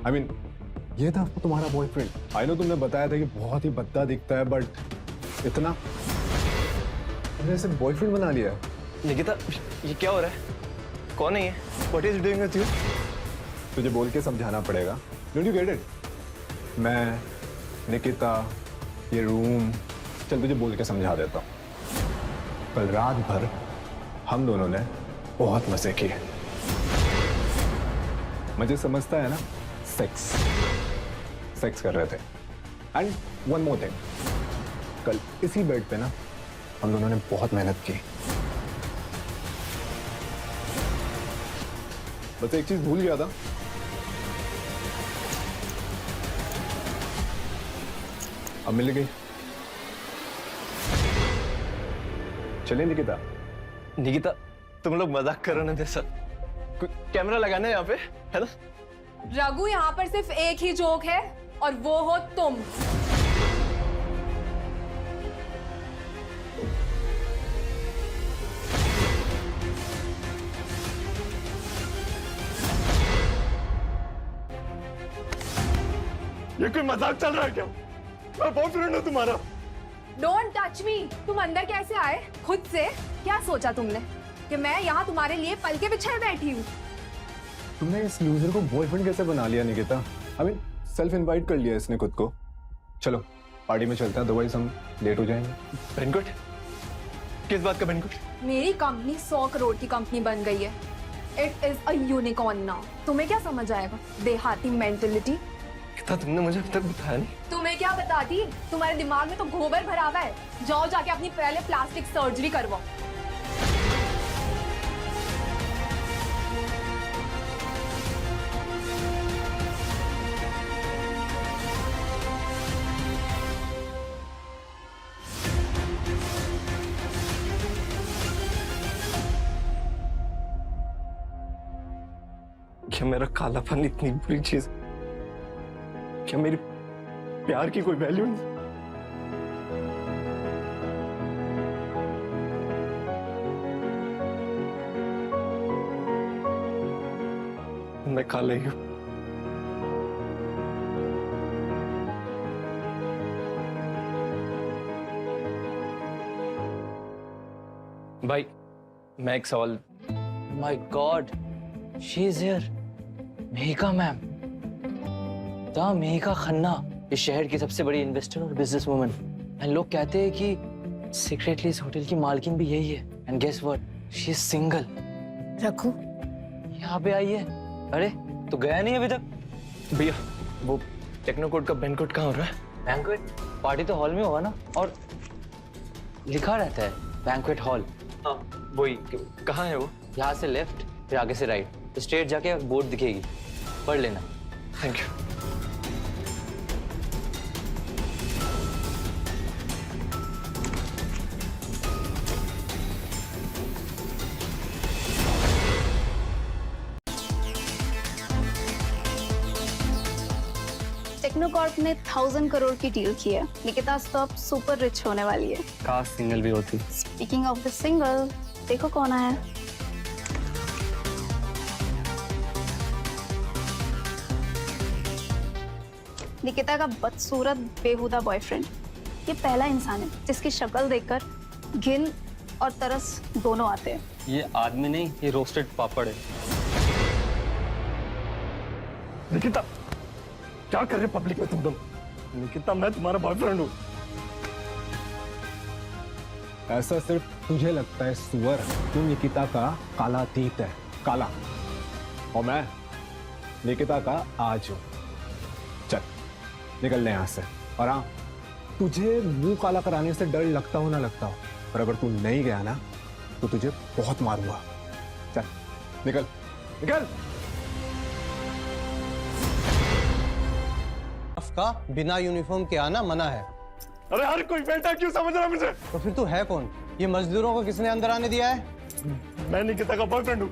I mean ये था तुम्हारा बॉयफ्रेंड। आई नो तुमने बताया था कि बहुत ही भद्दा दिखता है, बट इतना तुमने इसे बॉयफ्रेंड बना लिया है। निकिता, ये क्या हो रहा है? कौन है ये? What is doing with you? तुझे बोल के समझाना पड़ेगा। Don't you get it? मैं, निकिता, ये रूम, चल तुझे बोल के समझा देता हूँ। कल रात भर हम दोनों ने बहुत मजे किए। मुझे समझता है ना, सेक्स कर रहे थे। एंड वन मोर थिंग, कल इसी बेड पे ना हम दोनों ने बहुत मेहनत की। बस एक चीज भूल गया था, अब मिल गई। चलिए निकिता। निकिता, तुम लोग मजाक करो ना मेरे साथ। कैमरा लगाना है यहाँ पे, है ना? रघु, यहाँ पर सिर्फ एक ही जोक है और वो हो तुम। ये कोई मजाक चल रहा है क्या? मैं बॉयफ्रेंड हूँ तुम्हारा। Don't touch me. तुम अंदर कैसे आए खुद से? क्या सोचा तुमने कि मैं यहाँ तुम्हारे लिए पल के बिछड़ बैठी हूँ? तुमने इस लूजर को बॉयफ्रेंड कैसे बना लिया Nikita? I mean self invite कर लिया इसने खुद को। चलो पार्टी में चलते हैं, अदरवाइज हम लेट हो जाएंगे। बैंक्वेट? किस बात का बैंक्वेट? मेरी कंपनी 100 करोड़ की कंपनी बन गई है। It is a unicorn now. तुम्हें क्या समझ आएगा? देहाती मेंटेलिटी। कितना तुमने मुझे अब तक बताया नहीं। तुम्हें क्या बताती? तुम्हारे दिमाग में तो गोबर भरा हुआ है। जाओ जाके अपनी पहले प्लास्टिक सर्जरी करवाओ। क्या मेरा कालापन इतनी बुरी चीज? क्या मेरी प्यार की कोई वैल्यू नहीं? मैं काला ही हूं। भाई, मैं एक सवाल। My God, she is here. Mehika ma'am, the Mehika Khanna, इस शहर की सबसे बड़ी इन्वेस्टर और बिजनेस वुमन। एंड लोग कहते हैं कि सीक्रेटली इस होटल की मालकिन भी यही है। And guess what, she is single. Raghu, यहाँ पे आई है। अरे तो गया नहीं अभी तक? भैया, वो टेक्नोकोड का बैंक्वेट कहाँ हो रहा है? बैंक्वेट पार्टी तो हॉल में होगा ना, और लिखा रहता है बैंक्वेट हॉल। हाँ वही। कहाँ है वो? यहाँ से लेफ्ट, फिर आगे से राइट, तो स्ट्रेट जाके बोर्ड दिखेगी, पढ़ लेना। Thank you. टेक्नोकॉर्प ने 1000 करोड़ की डील की है। निकिता तो अब सुपर रिच होने वाली है। काश सिंगल भी होती। स्पीकिंग ऑफ द सिंगल, देखो कौन आया। निकिता का बदसूरत बेहुदा बॉयफ्रेंड। ये पहला इंसान है जिसकी शक्ल देखकर घिन और तरस दोनों आते हैं। ये आदमी नहीं, ये रोस्टेड पापड़ है। निकिता, क्या कर रहे पब्लिक में तुम? निकिता, मैं तुम्हारा बॉयफ्रेंड हूँ। ऐसा सिर्फ तुझे लगता है सुअर। तू निकिता का काला तीत है, काला, और मैं निकिता का आज हूं। चल निकल ले यहाँ से। और हाँ, तुझे मुंह काला कराने से डर लगता हो ना लगता हो, पर अगर तू नहीं गया ना तो तुझे बहुत मारूंगा। चल निकल निकल। का बिना यूनिफॉर्म के आना मना है। अरे हर कोई बेटा क्यों समझ रहा है मुझे? तो फिर तू है कौन? ये मजदूरों को किसने अंदर आने दिया है? मैं निकिता का बॉयफ्रेंड हूँ।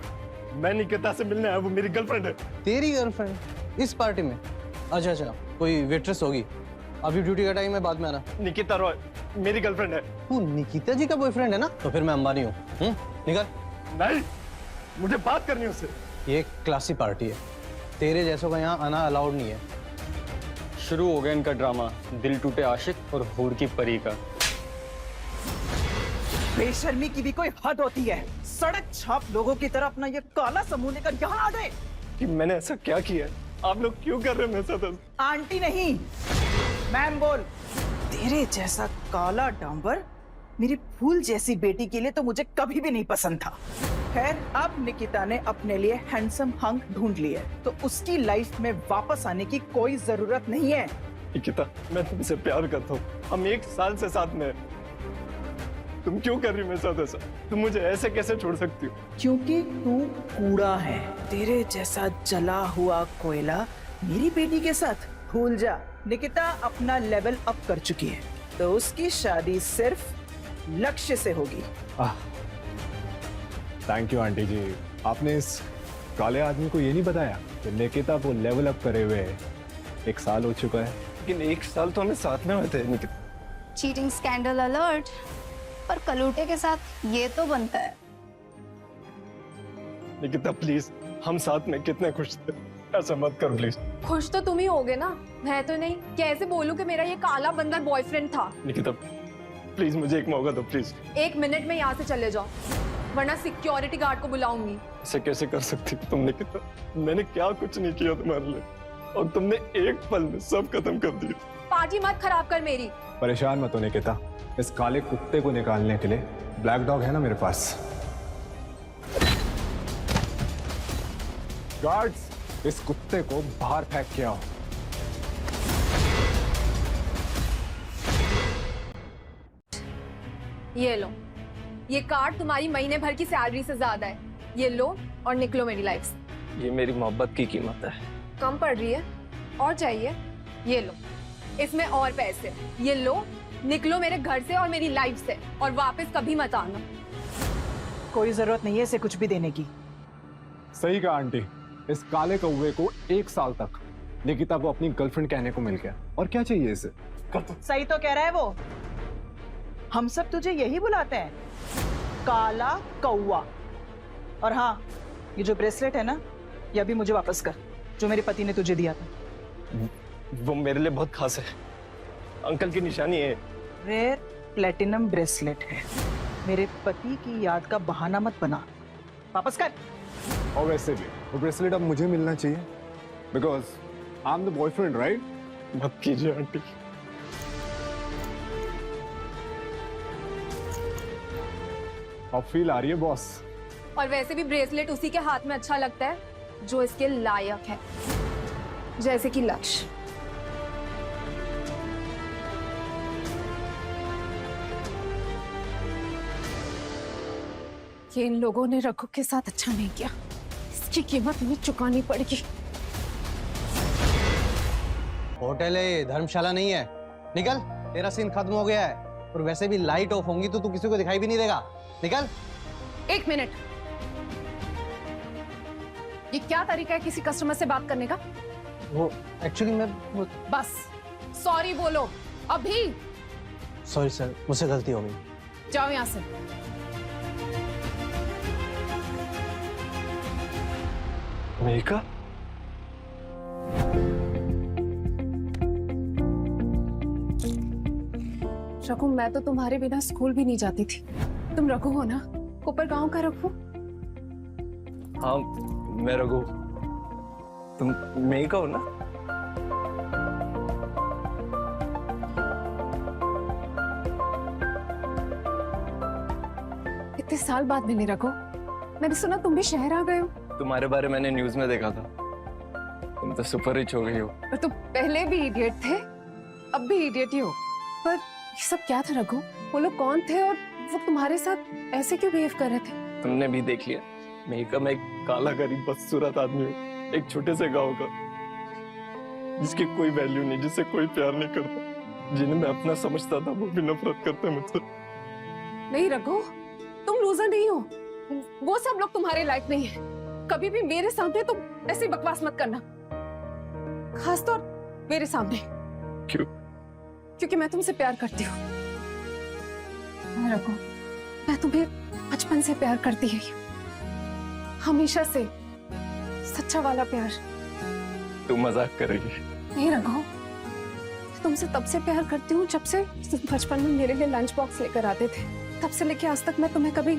मैं निकिता से मिलने आया, वो मेरी गर्लफ्रेंड है। तेरी गर्लफ्रेंड इस पार्टी में? अच्छा अच्छा, कोई वेट्रेस होगी। अभी ड्यूटी का टाइम है, बाद में आना। निकिता रॉय मेरी गर्लफ्रेंड है। तू निकिता जी का बॉयफ्रेंड है ना? तो फिर मैं अंबानी हूँ। निकल। नहीं, मुझे बात करनी है उससे। ये क्लासी पार्टी है, तेरे जैसों का यहाँ आना अलाउड नहीं है। शुरू हो गया इनका ड्रामा, दिल टूटे आशिक और हूर की परी का। बेशर्मी की भी कोई हद होती है। सड़क छाप लोगों की तरह अपना ये काला समूह लेकर यहाँ आ गए। कि मैंने ऐसा क्या किया है? आप लोग क्यों कर रहे हैं मेरे साथ ऐसा? आंटी नहीं, मैम बोल। तेरे जैसा काला डांबर मेरी फूल जैसी बेटी के लिए तो मुझे कभी भी नहीं पसंद था। खैर, अब निकिता ने अपने लिए हैंडसम हंक ढूंढ लिया है, तो उसकी लाइफ में वापस आने की कोई जरूरत नहीं है। निकिता, मैं तुमसे प्यार करता हूँ, हम 1 साल से साथ में हैं। तुम क्यों कर रही हो मेरे साथ ऐसा? तुम मुझे ऐसे कैसे छोड़ सकती हो? क्योंकि तू कूड़ा है। तेरे जैसा जला हुआ कोयला मेरी बेटी के साथ भूल जा। निकिता अपना लेवल अप कर चुकी है, तो उसकी शादी सिर्फ लक्ष्य से होगी। थैंक यू आंटी जी, आपने इस काले आदमी को ये नहीं बताया कि निकिता को लेवल अप करे हुए 1 साल हो चुका है। लेकिन 1 साल तो हमें साथ में हुए थे निकिता। Cheating scandal alert. पर कलूटे के साथ ये तो बनता है। निकिता प्लीज, हम साथ में कितने खुश थे, ऐसा मत कर प्लीज। खुश तो तुम ही होगे ना, मैं तो नहीं। कैसे बोलूं कि मेरा ये काला बंदर बॉयफ्रेंड था? निकिता प्लीज मुझे एक मौका दो प्लीज। 1 मिनट में यहाँ से चले जाओ, वरना सिक्योरिटी गार्ड को बुलाऊंगी। ऐसे कैसे कर सकती हो तुम निकिता? मैंने क्या कुछ नहीं किया तुम्हारे लिए, और तुमने एक पल में सब खत्म कर दिया। पार्टी मत खराब कर मेरी। परेशान मत हो निकिता, इस काले कुत्ते को निकालने के लिए ब्लैक डॉग है ना मेरे पास। गार्ड्स, इस कुत्ते को बाहर फेंक के आओ। ये लो, ये कार्ड तुम्हारी महीने भर की सैलरी से ज्यादा है। ये लो और निकलो मेरी लाइफ से। ये मेरी मोहब्बत की कीमत है। कम पड़ रही है और चाहिए? ये लो, इसमें और पैसे। ये लो, निकलो मेरे घर से और मेरी लाइफ से, और वापस कभी मत आना। कोई जरूरत नहीं है इसे कुछ भी देने की। सही कहा आंटी, इस काले कौवे को 1 साल तक निकिता को अपनी गर्लफ्रेंड कहने को मिल गया, और क्या चाहिए इसे? सही तो कह रहा है वो। हम सब तुझे यही बुलाते हैं, काला कौवा। और हाँ, ये जो ब्रेसलेट है ना, ये अभी मुझे वापस कर, जो मेरे पति ने तुझे दिया था। वो मेरे लिए बहुत खास है, अंकल की निशानी है। रेयर प्लेटिनम ब्रेसलेट है। मेरे पति की याद का बहाना मत बना, वापस कर। और वैसे भी वो ब्रेसलेट अब मुझे मिलना चाहिए, because I am the boyfriend, right? मत कीजिए आंटी। अब फील आ रही है बॉस? और वैसे भी ब्रेसलेट उसी के हाथ में अच्छा लगता है जो इसके लायक है, जैसे कि लक्ष्य। ये इन लोगों ने रघु के साथ अच्छा नहीं किया, इसकी कीमत उन्हें चुकानी पड़ेगी। होटल है ये, धर्मशाला नहीं है। निकल, तेरा सीन खत्म हो गया है। और वैसे भी लाइट ऑफ होंगी तो तू किसी को दिखाई भी नहीं देगा। निकल। 1 मिनट, ये क्या तरीका है किसी कस्टमर से बात करने का? वो एक्चुअली मैं बस सॉरी बोलो अभी। सॉरी सर, मुझसे गलती हो गई। जाओ यहाँ से। मेघा, रघु, मैं तो तुम्हारे बिना स्कूल भी नहीं जाती थी। तुम रघु हो ना, ऊपर गांव का रघु? हाँ मैं रघु। तुम मेघा हो ना? इतने साल बाद मिले रघु। मैंने सुना तुम भी शहर आ गए हो। तुम्हारे बारे मैंने न्यूज में देखा था, तुम तो सुपर रिच हो गई हो। और तुम पहले भी इडियट थे, अब भी इडियट ही हो। पर ये सब क्या था रघु? वो लोग कौन थे और वो तुम्हारे साथ ऐसे क्यों बिहेव कर रहे थे? तुमने भी देख लिया, मेघा मैं एक काला गरीब बदसूरत आदमी हूँ, एक छोटे से गांव का, जिसकी कोई वैल्यू नहीं, जिससे कोई प्यार नहीं करता। जिन्हें मैं अपना समझता था वो भी नफरत करते हैं मुझसे। नहीं रघु, तुम लूजर नहीं हो। वो सब लोग तुम्हारे लायक नहीं है। कभी भी मेरे सामने तुम ऐसी बकवास मत करना, खासतौर मेरे सामने। क्यों? क्योंकि मैं तुमसे प्यार करती हूँ रघु। मैं तुम्हें बचपन से प्यार करती है, हमेशा से, सच्चा वाला प्यार। तू मजाक करेगी? नहीं रघु, तुमसे तब से प्यार करती हूँ जब से तुम बचपन में मेरे लिए लंच बॉक्स लेकर आते थे। तब से लेके आज तक मैं तुम्हें कभी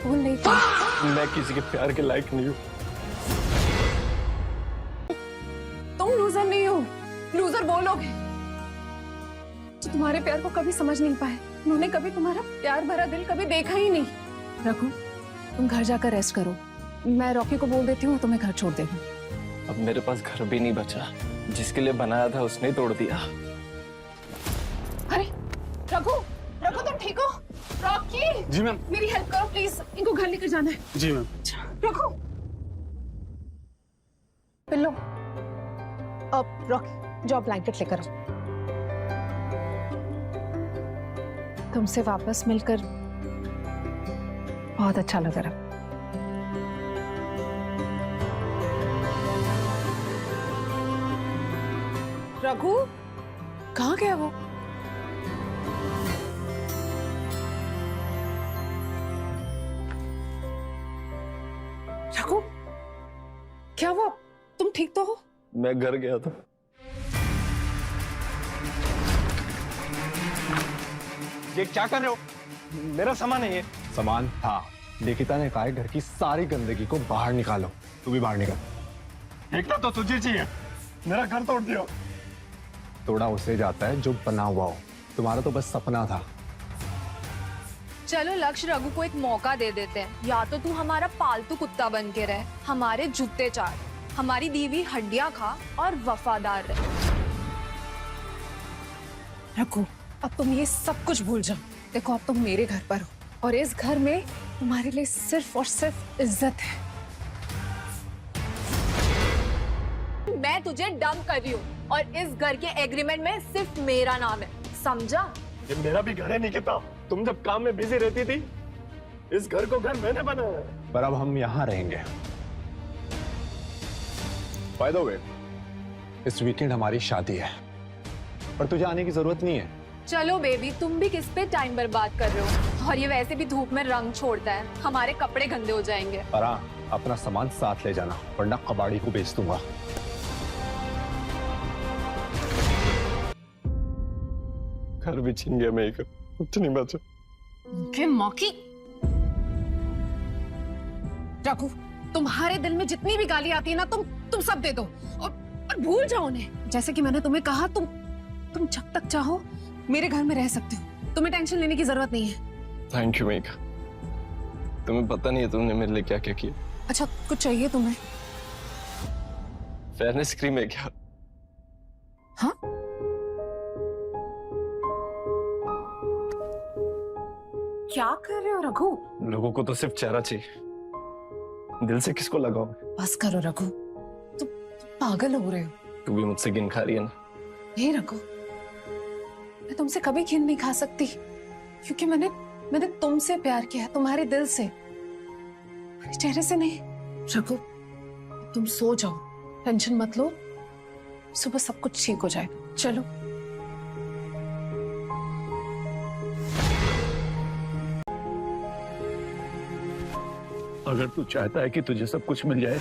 भूल नहीं पाई। मैं किसी के प्यार के लायक नहीं हूँ। तुम लूजर नहीं हो, लूजर वो लोग हैं जो तुम्हारे प्यार को कभी समझ नहीं पाए। उन्होंने कभी तुम्हारा प्यार भरा दिल कभी देखा ही नहीं। रघु, तुम घर जाकर रेस्ट करो। मैं रॉकी को बोल देती हूँ तुम्हें घर छोड़ देगी। अब मेरे पास घर भी नहीं बचा। जिसके लिए बनाया था उसने ही तोड़ दिया। अरे रघु, रघु तुम ठीक हो? रॉकी जी मैम। मेरी हेल्प करो प्लीज, इनको घर लेकर जाना है। जी मैम। रघु, पिल्लो, अब रॉकी जाओ ब्लैंकेट लेकर आओ। तुमसे वापस मिलकर बहुत अच्छा लग रहा। रघु, कहाँ गया वो? रघु, क्या हुआ? तुम ठीक तो हो? मैं घर गया था। ये क्या कर रहे हो? मेरा सामान है ये। सामान था। निकिता ने कहा है घर की सारी गंदगी को बाहर निकालो। तू भी बाहर निकल। एक तो तुझे चाहिए, मेरा घर तोड़ दिया। तोड़ा उसे जाता है जो बना हुआ हो। तुम्हारा तो बस सपना था। चलो लक्ष्य, रघु को एक मौका दे देते हैं। या तो तू हमारा पालतू कुत्ता बन के रहे, हमारे जूते चाट, हमारी दी हुई हड्डियां खा और वफादार रहे। रघु, अब तुम ये सब कुछ भूल जाओ। देखो, अब तुम मेरे घर पर हो और इस घर में तुम्हारे लिए सिर्फ और सिर्फ इज्जत है। मैं तुझे डंप कर रही हूँ और इस घर के एग्रीमेंट में सिर्फ मेरा नाम है, समझा? ये मेरा भी घर है निकिता। तुम जब काम में बिजी रहती थी, इस घर को घर मैंने बनाया है। पर अब हम यहाँ रहेंगे। बाय द वे, इस वीकेंड हमारी शादी है, पर तुझे आने की जरूरत नहीं है। चलो बेबी, तुम भी किस पे टाइम बर्बाद कर रहे हो? और ये वैसे भी धूप में रंग छोड़ता है, हमारे कपड़े गंदे हो जाएंगे। पर हाँ, अपना सामान साथ ले जाना, वरना कबाड़ी को बेच दूंगा। घर भी छीन गया मैं, कुछ नहीं बचा। के मौकी। रघु, तुम्हारे दिल में जितनी भी गाली आती है ना, तुम सब दे दो और भूल जाओ उन्हें। जैसे कि मैंने तुम्हें कहा, तुम जब तक चाहो मेरे घर में रह सकते हो। तुम्हें टेंशन लेने की जरूरत नहीं है। Thank you Megha. तुम्हें पता नहीं है तुमने मेरे लिए क्या क्या किया। अच्छा, कुछ चाहिए तुम्हें? फेयरनेस क्रीम है क्या? हाँ, क्या कर रहे हो रघु? लोगों को तो सिर्फ चेहरा चाहिए, दिल से किसको लगाओ? बस करो रघु, तुम पागल हो रहे हो। तू भी मुझसे गिन खा रही है ना? नहीं रघु, मैं तुमसे कभी घिन नहीं खा सकती, क्योंकि मैंने तुमसे प्यार किया है, तुम्हारे दिल से, मेरे चेहरे से नहीं। रघु, तुम सो जाओ, टेंशन मत लो, सुबह सब कुछ ठीक हो जाएगा। चलो। अगर तू चाहता है कि तुझे सब कुछ मिल जाए,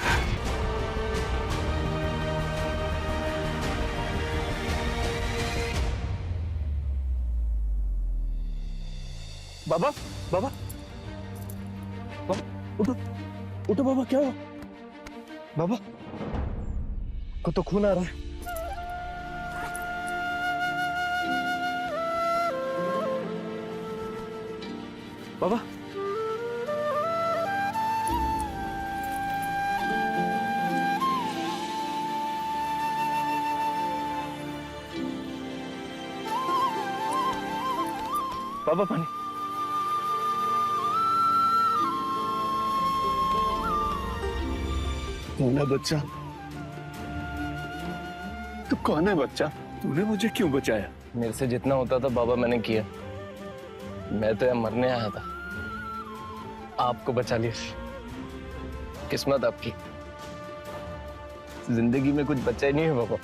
बाबा बाबा बाबा, उठो उठो बाबा, क्या हुआ? बाबा को तो खून आ रहा है। बाबा बाबा, पानी। कौन है बच्चा? तू कौन है बच्चा? तूने मुझे क्यों बचाया? मेरे से जितना होता था बाबा मैंने किया। मैं तो यहाँ मरने आया था, आपको बचा लिया। किस्मत आपकी। जिंदगी में कुछ बचा ही नहीं है बाबा,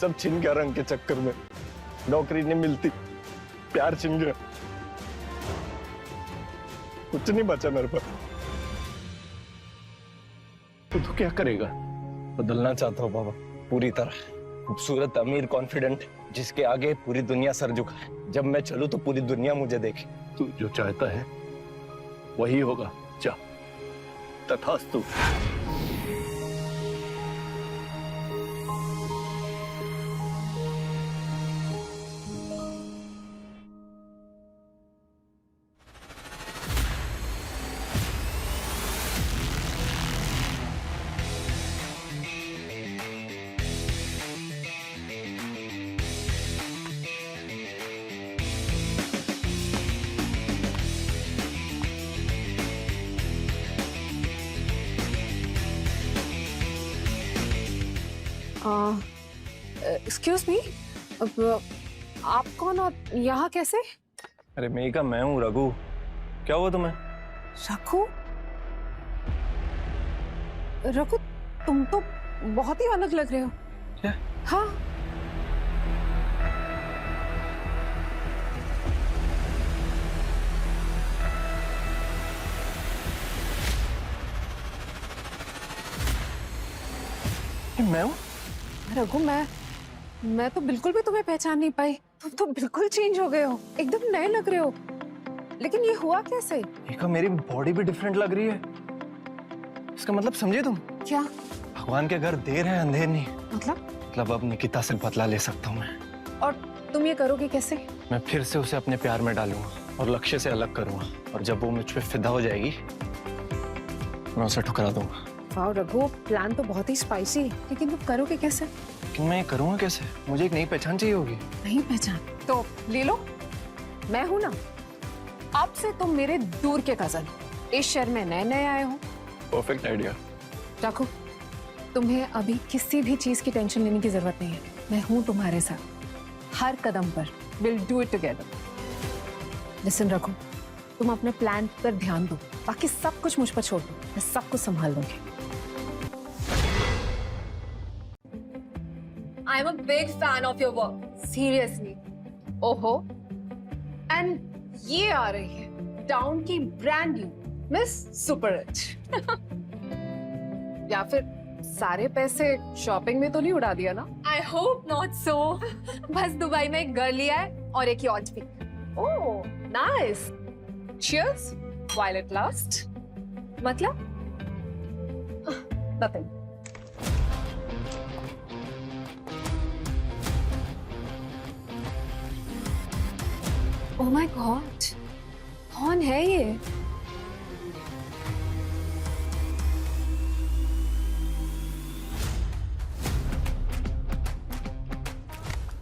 सब छिन गया रंग के चक्कर में। नौकरी नहीं मिलती, प्यार छिन गया, कुछ नहीं बचा मेरे पास। तो तू क्या करेगा? बदलना चाहता हूँ बाबा, पूरी तरह। खूबसूरत, अमीर, कॉन्फिडेंट, जिसके आगे पूरी दुनिया सर झुका है। जब मैं चलूं तो पूरी दुनिया मुझे देखे। तू जो चाहता है वही होगा, जा। तथास्तु। एक्सक्यूज मी, आप कौन और यहाँ कैसे? अरे मेघा, मैं हूँ रघु। क्या हुआ तुम्हें? रघु? रघु, तुम तो बहुत ही अलग लग रहे हो। क्या? हाँ। मैं हूँ? रघु, मैं तो बिल्कुल भी तुम्हें पहचान नहीं पाई। तुम तो बिल्कुल चेंज हो गए हो, एकदम नए लग रहे हो। लेकिन ये हुआ कैसे? मेघा, मेरी बॉडी भी डिफरेंट लग रही है। इसका मतलब समझे तुम? क्या भगवान के घर देर है अंधेर नहीं। मतलब अब निकिता से बदला ले सकता हूँ मैं। और तुम ये करोगे कैसे? मैं फिर से उसे अपने प्यार में डालूंगा और लक्ष्य से अलग करूंगा। और जब वो मुझ पे फिदा हो जाएगी, मैं उसे ठुकरा दूंगा। वाह रघु, प्लान तो बहुत ही स्पाइसी है, लेकिन तुम करोगे कैसे? लेकिन मैं ये करूंगा कैसे? मुझे एक नई पहचान चाहिए होगी। नहीं पहचान तो ले लो, मैं हूं ना। अब से तुम मेरे दूर के कजन, इस शहर में नए नए आए हो। Perfect idea. रघु, तुम्हें अभी किसी भी चीज की टेंशन लेने की जरूरत नहीं है। मैं हूं तुम्हारे साथ हर कदम पर। Will do it together. Listen Raghu, तुम अपने प्लान पर ध्यान दो, बाकी सब कुछ मुझ पर छोड़ दो। मैं सब कुछ संभाल लूंगी। I'm a big fan of your work. Seriously. ओहो, एंड ये आ रही है टाउन की brand new miss super rich. या फिर सारे पैसे शॉपिंग में तो नहीं उड़ा दिया ना? I hope not so. बस दुबई में एक घर लिया है और एक यॉट भी। ओह, nice. Cheers while it lasts. मतलब? Nothing. Oh my God. कौन है ये?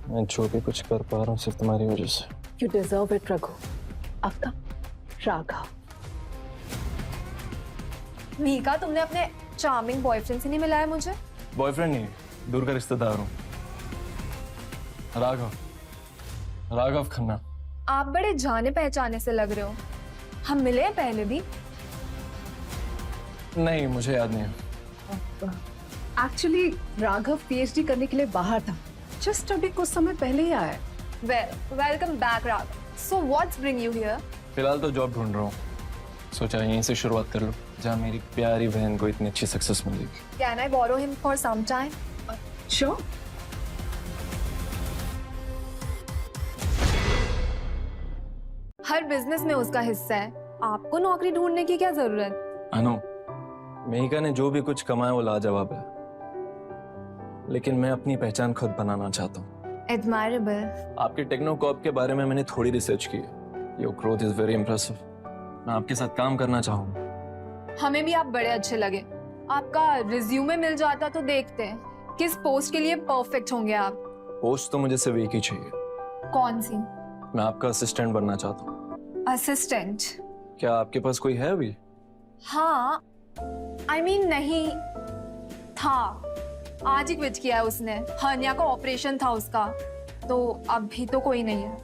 मैं जो भी कुछ कर पा रहा हूँ सिर्फ तुम्हारी वजह से। You deserve it, Raghu. आपका राघव। मीका, तुमने अपने चार्मिंग बॉयफ्रेंड से नहीं मिलाया मुझे? बॉयफ्रेंड नहीं, दूर का रिश्तेदार हूँ। राघव खन्ना। आप बड़े जाने पहचाने से लग रहे हो। हम मिले हैं पहले भी? नहीं, मुझे याद नहीं है। एक्चुअली राघव पीएचडी करने के लिए बाहर था, जस्ट अभी कुछ समय पहले ही आया है। Welcome back Raghav. So what's bring you here? फिलहाल तो जॉब ढूंढ रहा हूँ, सोचा यहीं से शुरुआत कर लूँ, जहाँ मेरी प्यारी बहन को इतनी अच्छी सक्सेस मिलेगी। Can I borrow him for some time? Sure. हर बिजनेस में उसका हिस्सा है, आपको नौकरी ढूंढने की क्या जरूरत? अनु, मेहिका ने जो भी कुछ कमाया वो लाजवाब है, लेकिन मैं अपनी पहचान खुद बनाना चाहता हूँ। एडमायरेबल। आपके टेक्नोकॉप के बारे में मैंने थोड़ी रिसर्च की है। Your growth is very impressive. मैं आपके साथ काम करना चाहूँगा। हमें भी आप बड़े अच्छे लगे। आपका रिज्यूमे मिल जाता तो देखते हैं किस पोस्ट के लिए परफेक्ट होंगे आप। पोस्ट तो मुझे सिर्फ एक ही चाहिए। कौन सी? मैं आपका असिस्टेंट बनना चाहता हूँ। असिस्टेंट? क्या आपके पास कोई है अभी? हाँ, I mean नहीं था, आज ही क्विट किया है उसने। हर्निया का ऑपरेशन था उसका, तो अभी तो कोई नहीं है।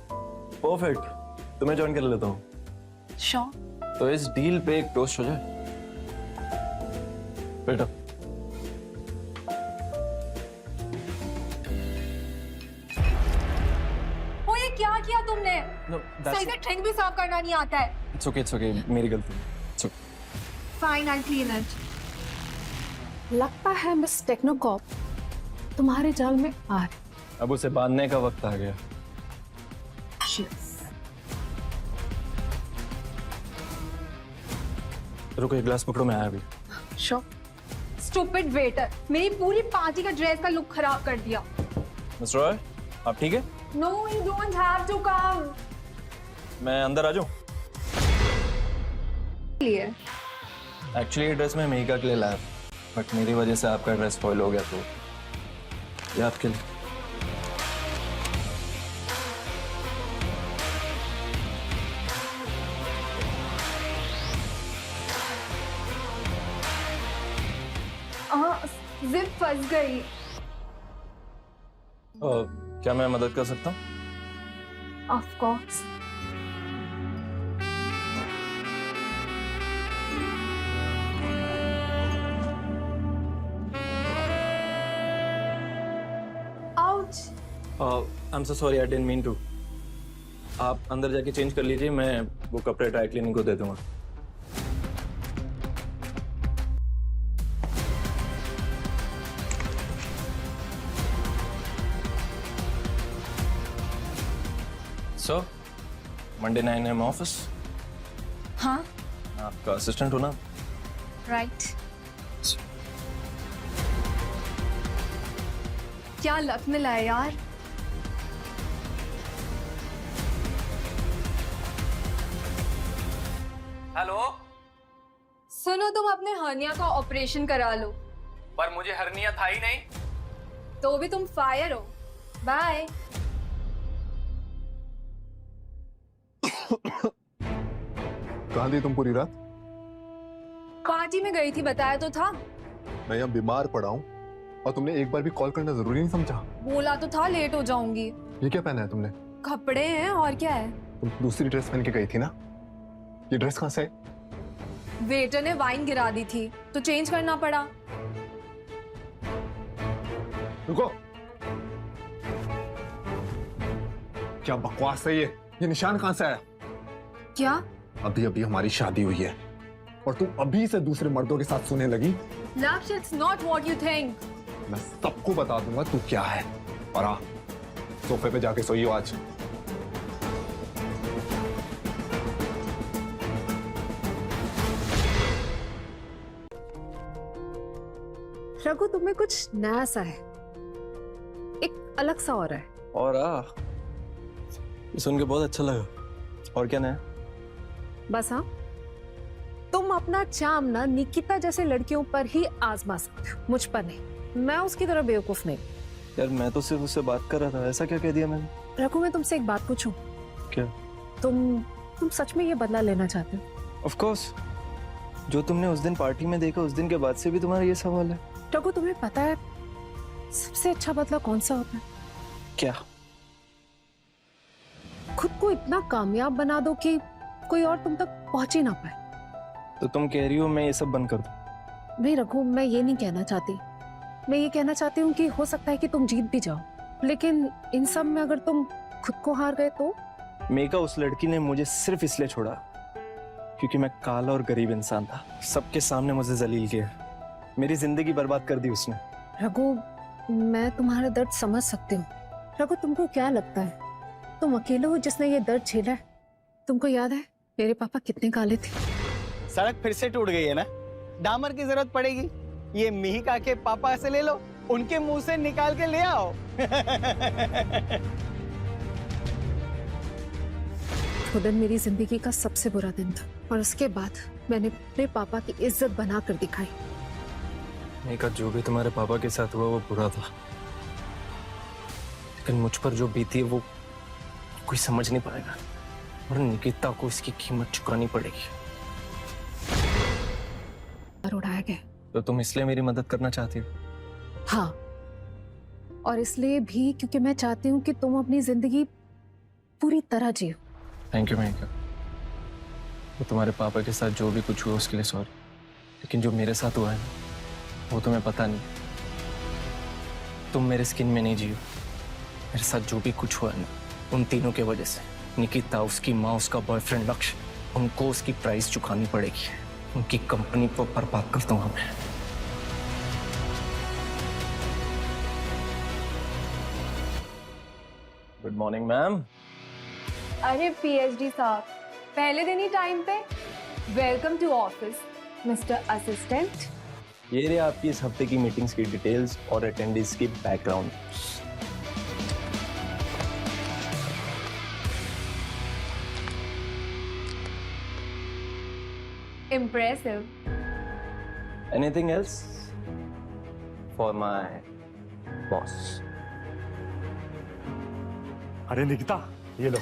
परफेक्ट, तुम्हें ज्वाइन कर लेता हूँ। श्योर। तो इस डील पे एक टोस्ट हो जाए। बेटा, ओ ये क्या किया तुमने? No, सही से ड्रिंक भी सर्व करना नहीं आता है। it's okay, मेरी गलती। It's okay. Fine, I'll clean it. लगता है मिस टेक्नोकॉप तुम्हारे जाल में आ रही। अब उसे बांधने का वक्त आ गया। रुको, एक गिलास पकड़ो, मैं आया अभी। श्योर। स्टूपिड वेटर, मेरी पूरी पार्टी का ड्रेस का लुक खराब कर दिया। मिस्टर रॉय, आप ठीक है? No, you don't have to come. मैं अंदर आ जाऊं? लिए एक्चुअली ये ड्रेस मैं मेहिका के लिए लाया, बट मेरी वजह से आपका ड्रेस स्पॉइल हो गया, तो ये आपके लिए। जिप फंस गई। क्या मैं मदद कर सकता हूँ? Of course. Ouch. I am so sorry, I didn't mean to. आप अंदर जाके चेंज कर लीजिए, मैं वो कपड़े ड्राई क्लीनिंग को दे दूंगा। So Monday 9 AM office. हाँ, आपका असिस्टेंट हो ना? राइट। क्या लक मिला है यार। हेलो, सुनो, तुम अपने हर्निया का ऑपरेशन करा लो। पर मुझे हर्निया था ही नहीं। तो भी तुम फायर हो। बाय। कहाँ थी तुम पूरी रात? पार्टी में गई थी, बताया तो था। मैं यहाँ बीमार पड़ा हूँ और तुमने एक बार भी कॉल करना जरूरी नहीं समझा? बोला तो था लेट हो जाऊंगी। ये क्या पहना है तुमने? कपड़े हैं और क्या है। तुम दूसरी ड्रेस पहन के गई थी ना? ये ड्रेस कहाँ से है? वेटर ने वाइन गिरा दी थी तो चेंज करना पड़ा। रुको, क्या बकवास है ये निशान कहाँ से आया? क्या? अभी अभी हमारी शादी हुई है और तुम अभी से दूसरे मर्दों के साथ सोने लगी। लक्ष्य, it's not what you think. मैं सबको बता दूंगा तू क्या है। और हाँ, सोफे पे जाके सोइयो आज। रघु, तुम्हें कुछ नया सा है, एक अलग सा हो रहा है। और ये सुन के बहुत अच्छा लगा। और क्या नया? बस हाँ, तुम अपना चाम ना निकिता जैसे लड़कियों पर ही आजमा सकते हो, मुझ पर नहीं। मैं उसकी तरह बेवकूफ नहीं। यार मैं तो सिर्फ उससे बात कर रहा था, ऐसा क्या कह दिया मैंने? रघु, मैं तुमसे एक बात पूछूं? क्या? तुम सच में ये बदला लेना चाहते हो? ऑफ कोर्स, जो तुमने उस दिन पार्टी में देखा, उस दिन के बाद से भी तुम्हारा ये सवाल है? रघु, तुम्हें पता है सबसे अच्छा बदला कौन सा होता है? क्या? खुद को इतना कामयाब बना दो कि कोई और तुम तक पहुंच ही ना पाए। तो तुम कह रही हो मैं ये सब बंद कर दूं? नहीं रघु, मैं ये नहीं कहना चाहती। मैं ये कहना चाहती हूँ कि हो सकता है कि तुम जीत भी जाओ, लेकिन इन सब में अगर तुम खुद को हार गए तो? मेका उस लड़की ने मुझे सिर्फ इसलिए छोड़ा क्योंकि मैं काला और गरीब इंसान था। सबके सामने मुझे जलील किया, मेरी जिंदगी बर्बाद कर दी उसने। रघु, मैं तुम्हारा दर्द समझ सकती हूँ। रघु, तुमको क्या लगता है तुम अकेले हो जिसने ये दर्द झेला है? तुमको याद है मेरे पापा कितने काले थे? सड़क फिर से टूट गई है ना, डामर की जरूरत पड़ेगी। ये मिहिका के पापा से ले लो, उनके मुंह से निकाल के ले आओ। वो दिन मेरी जिंदगी का सबसे बुरा दिन था और उसके बाद मैंने अपने पापा की इज्जत बनाकर दिखाई। मेका, जो भी तुम्हारे पापा के साथ हुआ वो बुरा था, लेकिन मुझ पर जो बीती है वो कोई समझ नहीं पाएगा और निकिता को इसकी कीमत चुकानी पड़ेगी। उड़ाया गया। तो तुम इसलिए मेरी मदद करना चाहती हो? हाँ, और इसलिए भी क्योंकि मैं चाहती हूँ कि तुम अपनी जिंदगी पूरी तरह जियो। थैंक यू मेका। वो तुम्हारे पापा के साथ जो भी कुछ हुआ उसके लिए सॉरी, लेकिन जो मेरे साथ हुआ है ना वो तुम्हें पता नहीं। तुम मेरे स्किन में नहीं जियो। मेरे साथ जो भी कुछ हुआ है ना, उन तीनों के वजह से, निकिता, उसकी माँ, उसका बॉयफ्रेंड लक्ष्य, उनको उसकी प्राइस चुकानी पड़ेगी। उनकी कंपनी को बर्बाद कर दूंगा मैं। Good morning ma'am. अरे पीएचडी साहब, पहले दिन ही टाइम पे। Welcome to office mister assistant. ये रही आपकी इस हफ्ते की मीटिंग्स की डिटेल्स और अटेंडेंस की background. Impressive. Anything else for my boss? अरे निकिता, ये लो,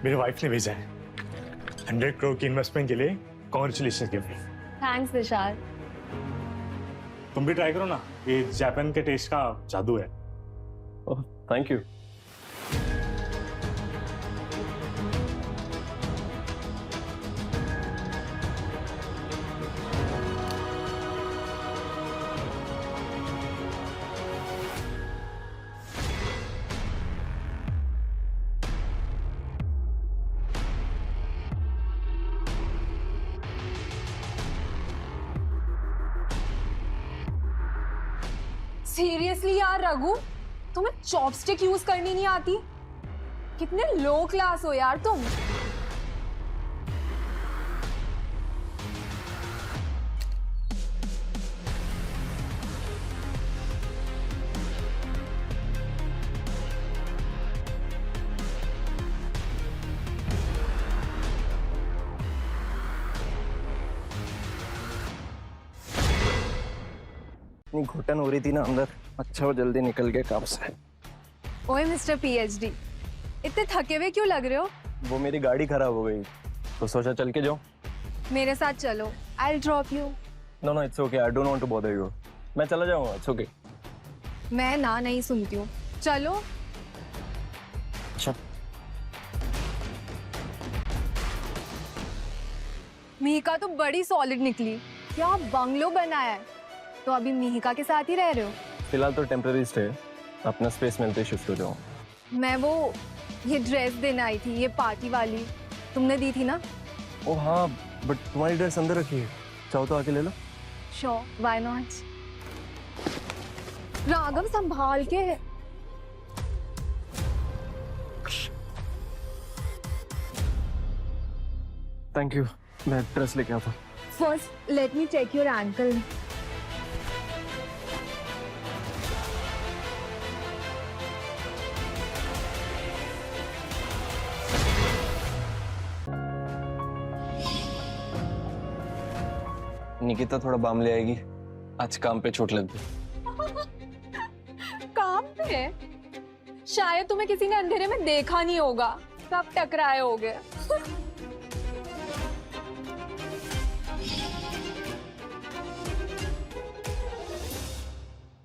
मेरी वाइफ ने भेजा है 100 करोड़ की इन्वेस्टमेंट के लिए। Congratulation gift. थैंक्स विशाल। तुम भी ट्राई करो ना, ये जापान के टेस्ट का जादू है। Oh thank you. सीरियसली यार रघु, तुम्हें चॉपस्टिक यूज करनी नहीं आती? कितने लो क्लास हो यार तुम। इतनी घुटन हो रही थी ना अंदर, अच्छा वो जल्दी निकल गया काम से। ओए मिस्टर पीएचडी, इतने थके हुए क्यों लग रहे हो? वो मेरी गाड़ी खराब हो गई तो सोचा चल के जाओ। मेरे साथ चलो, I will drop you. No no it's okay, I don't want to bother you. मैं चला जाऊंगा, इट्स ओके। मैं ना नहीं सुनती हूँ, चलो। अच्छा मिहिका तो बड़ी सॉलिड निकली, क्या बंगलो बनाया है। तो अभी मिहिका के साथ ही रह रहे हो? फिलहाल तो टेम्पररी स्टे, अपना स्पेस मिलते ही शिफ्ट हो जाऊँ। मैं वो ये ड्रेस देने आई थी, ये पार्टी वाली, तुमने दी थी ना? ओ हाँ, बट तुम्हारी ड्रेस अंदर रखी है, चाहो तो आके ले लो। Sure, why not. राघव संभाल के। थैंक यू, मैं ड्रेस लेके आता हूँ। First let me check your ankle. Nikita थोड़ा बाम ले आएगी, आज काम पे चोट लग गई। काम पे? शायद तुम्हें किसी ने अंधेरे में देखा नहीं होगा, सब टकराए होगे।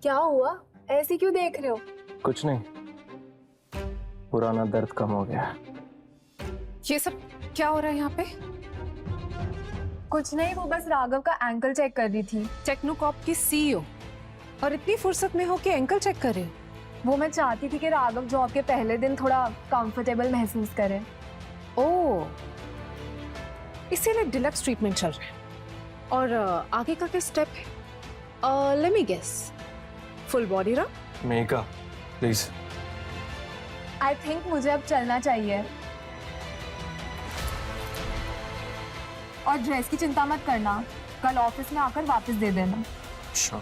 क्या हुआ, ऐसे क्यों देख रहे हो? कुछ नहीं, पुराना दर्द कम हो गया। ये सब क्या हो रहा है यहाँ पे? कुछ नहीं, वो बस राघव का एंकल चेक कर रही थी। टेक्नोकॉप की सीईओ और इतनी फुर्सत में हो कि एंकल चेक कर रहे हो? वो मैं चाहती थी कि राघव जॉब के पहले दिन थोड़ा कंफर्टेबल महसूस करे। ओह, इसीलिए डिलक्स ट्रीटमेंट चल रहा है। और आगे का क्या स्टेप है? Let me guess, full body rub? Megha please. I think मुझे अब चलना चाहिए। और ड्रेस की चिंता मत करना, कल ऑफिस में आकर वापस दे देना। श्योर।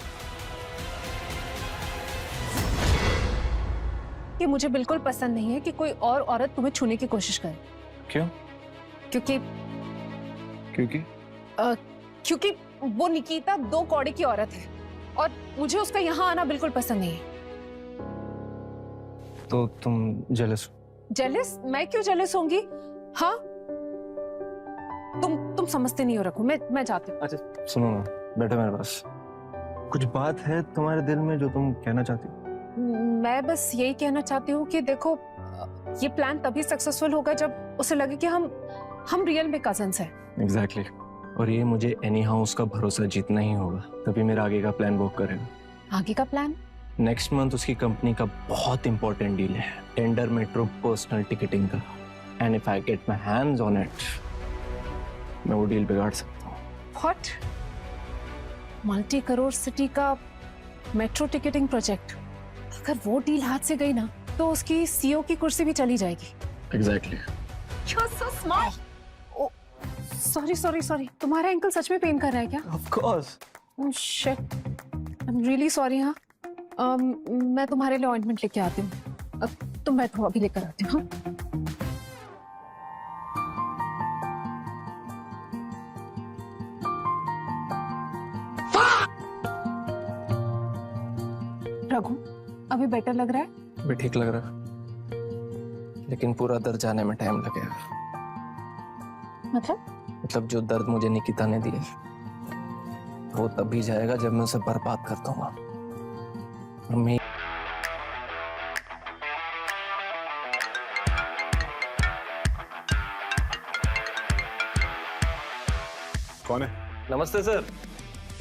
कि मुझे बिल्कुल पसंद नहीं है कि कोई और औरत तुम्हें छूने की कोशिश करे। क्यों? क्योंकि क्योंकि वो निकिता 2 कौड़े की औरत है और मुझे उसका यहाँ आना बिल्कुल पसंद नहीं है। तो तुम जेलस हो? जेलस? मैं क्यों जेलस होंगी? हाँ, तुम समझते नहीं हो रखो। मैं जाती हूँ। अच्छा सुनो ना, बैठो मेरे पास। कुछ बात है तुम्हारे दिल में जो तुम कहना चाहती हो? मैं बस यही कहना चाहती हूँ कि देखो, ये प्लान तभी सक्सेसफुल होगा जब उसे लगे कि हम रियल में कजन्स हैं। एग्जैक्टली। और ये मुझे एनी हाउ उसका भरोसा जीतना ही होगा, तभी मेरा आगे का प्लान वर्क करेगा। आगे का प्लान? नेक्स्ट मंथ उसकी कंपनी का बहुत इंपॉर्टेंट डील है, टेंडर मेट्रो पर्सनल टिकटिंग का। And if I get my hands on it, मैं वो डील बिगाड़ सकता हूँ। व्हाट? multi-crore सिटी का मेट्रो टिकटिंग प्रोजेक्ट? अगर वो डील हाथ से गई ना तो उसकी सीईओ की कुर्सी भी चली जाएगी। Exactly. You're so smart. Oh, sorry. तुम्हारा एंकल सच में पेन कर रहा है क्या? Of course. Oh shit. I'm really sorry हाँ। मैं तुम्हारे लिए ऑइंटमेंट लेके आती हूँ। तुम बैठो, अभी लेकर आती हूँ। रघु, अभी बेटर लग रहा है? भी ठीक लग रहा है, लेकिन पूरा दर्द जाने में टाइम लगेगा। मतलब जो दर्द मुझे निकिता ने दिया वो तभी जाएगा जब मैं उसे बर्बाद कर दूंगा। मैं कौन है? नमस्ते सर,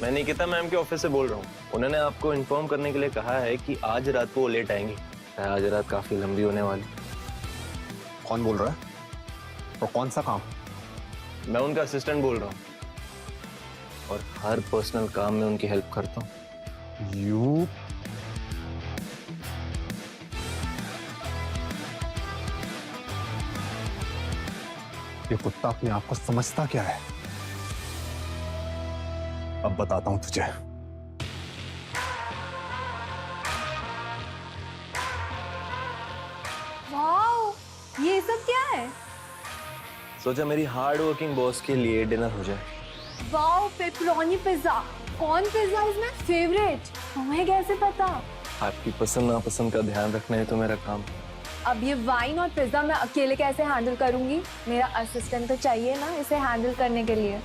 मैं निकिता मैम के ऑफिस से बोल रहा हूँ। उन्होंने आपको इन्फॉर्म करने के लिए कहा है कि आज रात को वो लेट आएंगी। आज रात काफी लंबी होने वाली। कौन बोल रहा है और कौन सा काम? मैं उनका असिस्टेंट बोल रहा हूँ और हर पर्सनल काम में उनकी हेल्प करता हूँ। यू ये कुत्ता अपने आप को समझता क्या है? अब बताता हूं तुझे। वाओ, ये सब क्या है? सोचा मेरी हार्ड वर्किंग बॉस के लिए डिनर हो जाए। Wow, pepperoni pizza. Corn pizza is my favourite. तुम्हें कैसे पता? आपकी पसंद नापसंद का ध्यान रखना है तो मेरा काम। अब ये वाइन और पिज्जा मैं अकेले कैसे हैंडल करूंगी? मेरा असिस्टेंट तो चाहिए ना इसे हैंडल करने के लिए।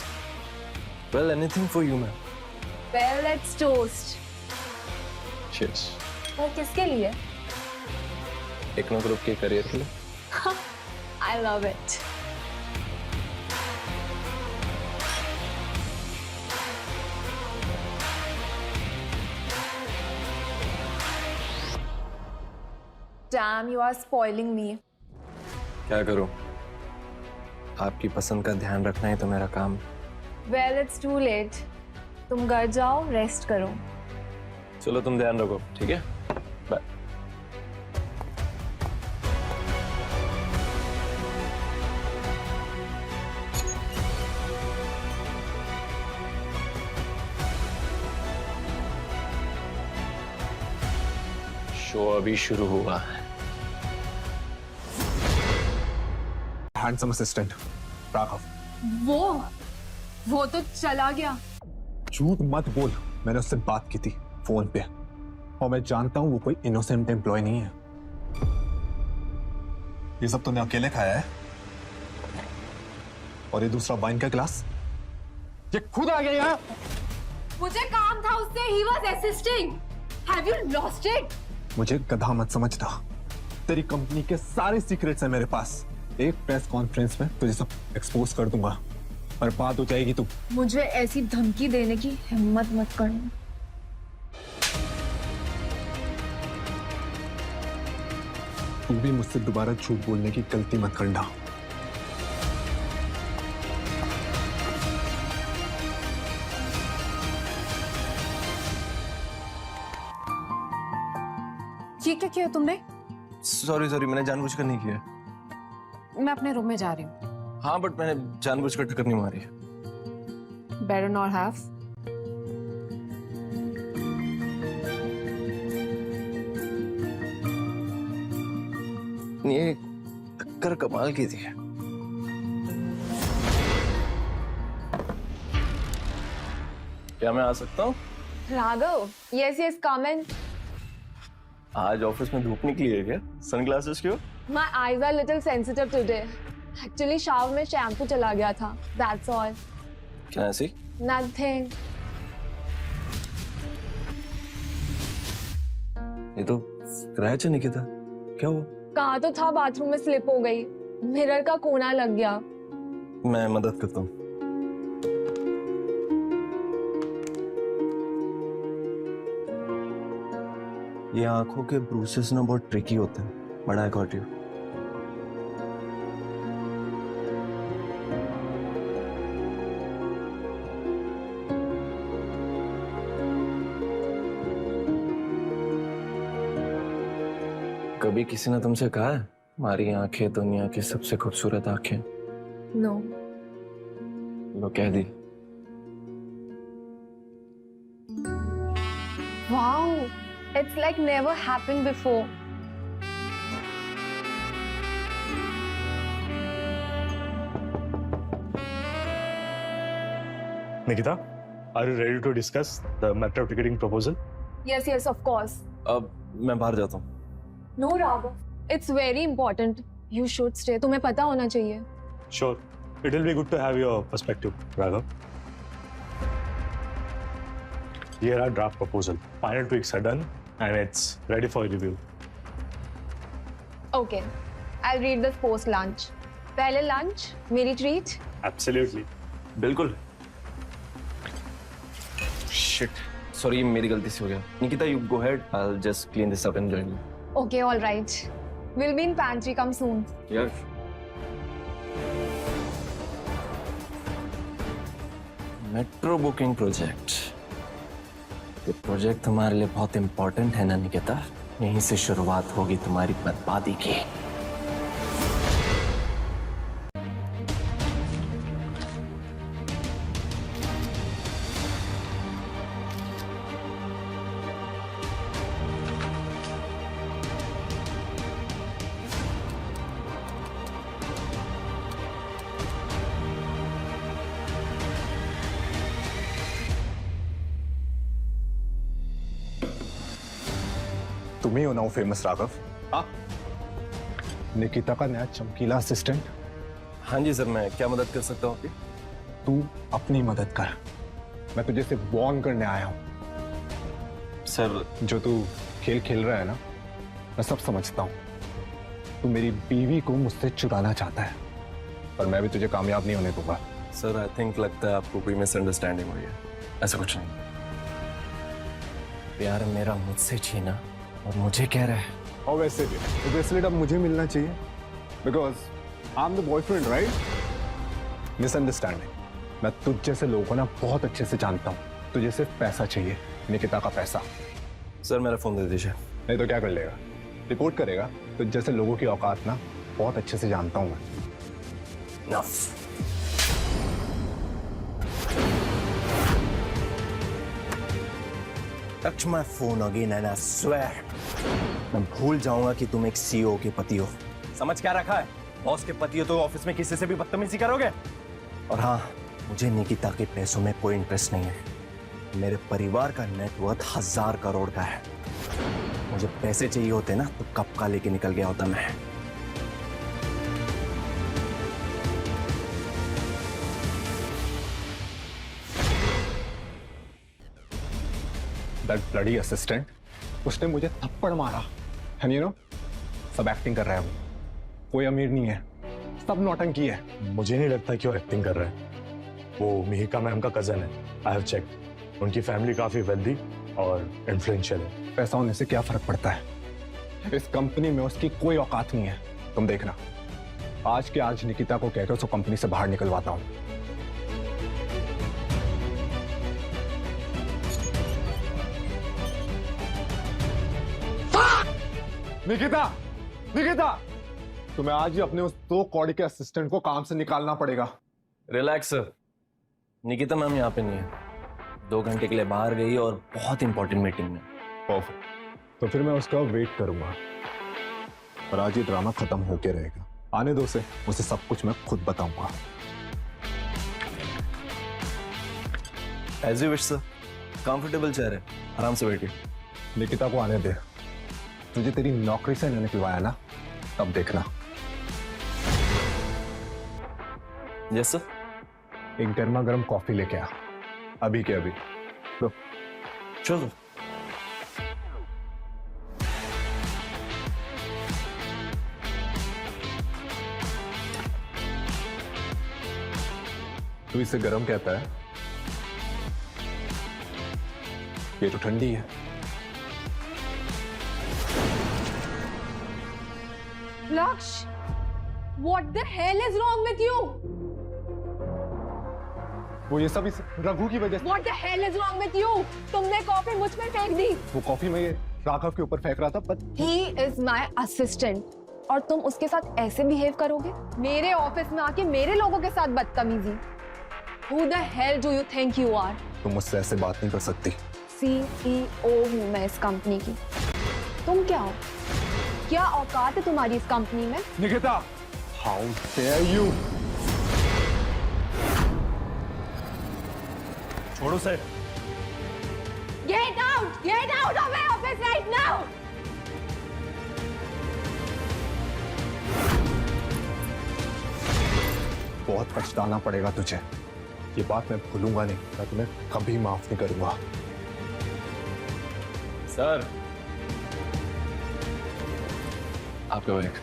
Well, anything for you, man. Well, let's toast. Cheers. वो किसके लिए? टेक्नो ग्रुप के करियर के लिए। I love it. Damn, you are spoiling me. क्या करूं? आपकी पसंद का ध्यान रखना ही तो मेरा काम। Well, it's too late. तुम घर जाओ, रेस्ट करो। चलो तुम ध्यान रखो, ठीक है? बाय। शो अभी शुरू हुआ है। Handsome assistant Raghav. वो तो चला गया। झूठ मत बोल, मैंने उससे बात की थी फोन पे और मैं जानता हूं वो कोई इनोसेंट एम्प्लॉय नहीं है। ये सब तूने अकेले खाया है? और ये दूसरा वाइन का ग्लास ये खुद आ गया यहाँ। मुझे काम था उससे। He was assisting. Have you lost it? मुझे गधा मत समझना। तेरी कंपनी के सारे सीक्रेट्स हैं मेरे पास। एक प्रेस कॉन्फ्रेंस में तुझे सब एक्सपोज कर दूंगा, बर्बाद हो जाएगी तू। मुझे ऐसी धमकी देने की हिम्मत मत करना। तू भी मुझसे दोबारा झूठ बोलने की गलती मत करना। ये क्या किया तुमने? सॉरी मैंने जानबूझकर नहीं किया। मैं अपने रूम में जा रही हूँ। हाँ, बट मैंने जानबूझकर टक्कर नहीं मारी। Better not have. ये टक्कर कमाल की थी। क्या मैं आ सकता हूँ? Raghav, yes, come in. आज ऑफिस में धूप निकली है क्या? सनग्लासेस क्यों? My eyes are little sensitive today. Actually, shower में शैम्पू चला गया था. That's all. क्या ऐसी? Nothing. ये तो स्क्रैच है निकिता। क्या हुआ? कहा तो था बाथरूम में स्लिप हो गई। मिरर का कोना लग गया। मैं मदद करता हूँ। ये आंखों के ब्रूसेस ना बहुत ट्रिकी होते हैं। बड़ा है कॉर्टियो। कभी किसी ने तुमसे कहा है हमारी आंखें दुनिया की सबसे खूबसूरत आंखें? नो। लो कह दी। Wow, it's like never happened before. Nikita, are you ready to discuss the matter of ticketing proposal? Yes, yes, of course. अब मैं बाहर जाता हूँ। No, Raghav. It's very important. You should stay. तुम्हें पता होना चाहिए। Sure. It will be good to have your perspective, Raghav. Here are draft proposal. Final tweaks are done and it's ready for review. Okay. I'll read this post lunch. पहले lunch, मेरी treat. Absolutely. बिल्कुल। Shit. Sorry, मेरी गलती से हो गया। Nikita, you go ahead. I'll just clean this up and join you. Okay, all right. We'll be in pantry. Come soon. यार। Metro booking project. ये प्रोजेक्ट तुम्हारे लिए बहुत इंपॉर्टेंट है ना निकिता? यहीं से शुरुआत होगी तुम्हारी बर्बादी की। तुम ही हो ना वो फेमस राघव? हाँ, निकिता का नया चमकीला असिस्टेंट। हाँ जी सर, मैं क्या मदद कर सकता हूँ आपकी? तू अपनी मदद कर, मैं तुझे सिर्फ वार्न करने आया हूं। सर जो तू खेल खेल रहा है ना, मैं सब समझता हूं। तू मेरी बीवी को मुझसे चुराना चाहता है, पर मैं भी तुझे कामयाब नहीं होने दूंगा। सर आई थिंक लगता है आपको कोई मिसअंडरस्टैंडिंग हुई है। ऐसा कुछ नहीं। प्यार मेरा मुझसे छीना और मुझे कह रहा है। और वैसे भी तो ब्रेसलेट अब मुझे मिलना चाहिए, because I am the boyfriend, right? Misunderstanding. मैं तुझ जैसे लोगों को ना बहुत अच्छे से जानता हूँ। तुझे सिर्फ पैसा चाहिए, निकिता का पैसा। सर मेरा फोन दे दीजिए। नहीं तो क्या कर लेगा? रिपोर्ट करेगा? तुझ जैसे लोगों की औकात ना बहुत अच्छे से जानता हूँ मैं। Enough. Touch my phone again and I swear मैं भूल जाऊंगा कि तुम एक सीईओ के पति हो। समझ क्या रखा है? बॉस के पति हो तो ऑफिस में किसी से भी बदतमीजी करोगे? और हाँ, मुझे निकिता के पैसों में कोई इंटरेस्ट नहीं है। मेरे परिवार का नेटवर्थ 1000 करोड़ का है। मुझे पैसे चाहिए होते ना तो कब का लेके निकल गया होता मैं। That bloody assistant, उसने मुझे थप्पड़ मारा। And you know, सब एक्टिंग कर रहा है वो। कोई अमीर नहीं है, सब नौटंकी है। मुझे नहीं लगता कि वो एक्टिंग कर रहा है। वो मिहिका मैम का कजन है। I have checked. उनकी फैमिली काफी वेल्दी और इन्फ्लुएंशियल है। पैसा होने से क्या फर्क पड़ता है? इस कंपनी में उसकी कोई औकात नहीं है। तुम देखना, आज के आज निकिता को कहकर उसको कंपनी से बाहर निकलवाता हूं। निकिता, निकिता, तुम्हें आज ही अपने उस 2 कौड़ी के असिस्टेंट को काम से निकालना पड़ेगा। रिलैक्स सर, निकिता मैम यहाँ पे नहीं है। 2 घंटे के लिए बाहर गई और बहुत इंपॉर्टेंट मीटिंग में। परफेक्ट। तो फिर मैं उसका वेट करूंगा, पर आज ये ड्रामा खत्म होके रहेगा। आने दो उसे सब कुछ मैं खुद बताऊंगा। As you wish sir. Comfortable chair है, आराम से बैठिए। निकिता को आने दे। तुझे तेरी नौकरी से न निकलवाया ना, तब देखना। Yes sir. एक गर्मा गर्म कॉफी लेके आ, अभी के अभी। लो। चलो। तू इसे गर्म कहता है, ये तो ठंडी है। Laksh, what the hell is wrong with you? वो ये सब इस रघु की वजह से। What the hell is wrong with you? तुमने कॉफी मुझ पे फेंक दी। वो कॉफी में ये राघव के ऊपर फेंक रहा था, पर ही इज माई असिस्टेंट और तुम उसके साथ ऐसे बिहेव करोगे? मेरे ऑफिस में आके मेरे लोगों के साथ बदतमीजी। Who the hell do you think you are? तुम मुझसे ऐसे बात नहीं कर सकती। CEO हूँ मैं इस कंपनी की। तुम क्या हो? क्या औकात है तुम्हारी इस कंपनी में? Nikita, how dare you! छोड़ो sir. Get out of my office right now! बहुत पछताना पड़ेगा तुझे। ये बात मैं भूलूंगा नहीं, मैं तुम्हें कभी माफ नहीं करूंगा। सर, आपका बैग।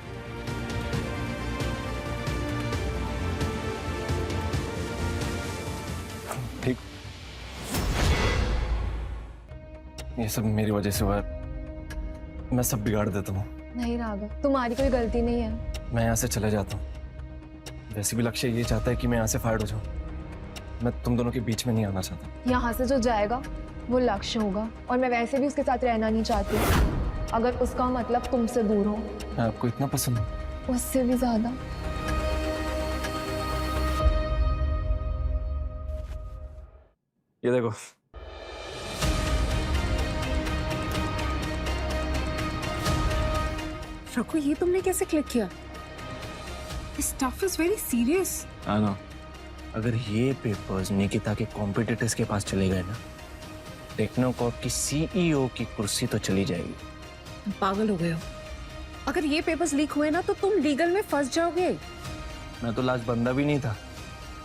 ठीक, ये सब मेरी वजह से हुआ है। मैं सब बिगाड़ देता हूँ। नहीं राघव, तुम्हारी कोई गलती नहीं है। मैं यहाँ से चले जाता हूँ। वैसे भी लक्ष्य ये चाहता है कि मैं यहाँ से फायर हो जाऊँ। मैं तुम दोनों के बीच में नहीं आना चाहता। यहाँ से जो जाएगा वो लक्ष्य होगा और मैं वैसे भी उसके साथ रहना नहीं चाहती। अगर उसका मतलब तुमसे दूर हो। मैं आपको इतना पसंद हूँ? उससे भी ज्यादा। ये देखो। रघु, ये तुमने कैसे क्लिक किया? This stuff is very serious. हाँ ना, अगर ये पेपर्स निकिता के कॉम्पिटिटर्स के पास चले गए ना, टेक्नोकॉर्प की CEO की कुर्सी तो चली जाएगी। तुम पागल हो गए हो। अगर ये पेपर्स लीक हुए ना तो तुम लीगल में फंस जाओगे। मैं तो लास्ट बंदा भी नहीं था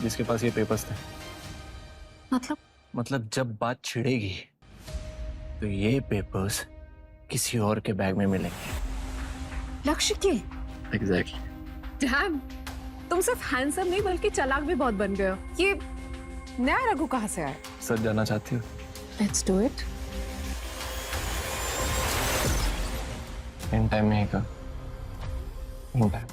जिसके पास ये पेपर्स थे। मतलब जब बात छिड़ेगी तो ये पेपर्स किसी और के बैग में मिलेंगे। लक्ष्य के? एग्जैक्टली। डैम, तुम सिर्फ हैंडसम नहीं बल्कि चालाक भी बहुत बन गए हो। ये नया रघु कहाँ से आया? सच जानना चाहती हो? Let's do it. In time में ही का इन टाइम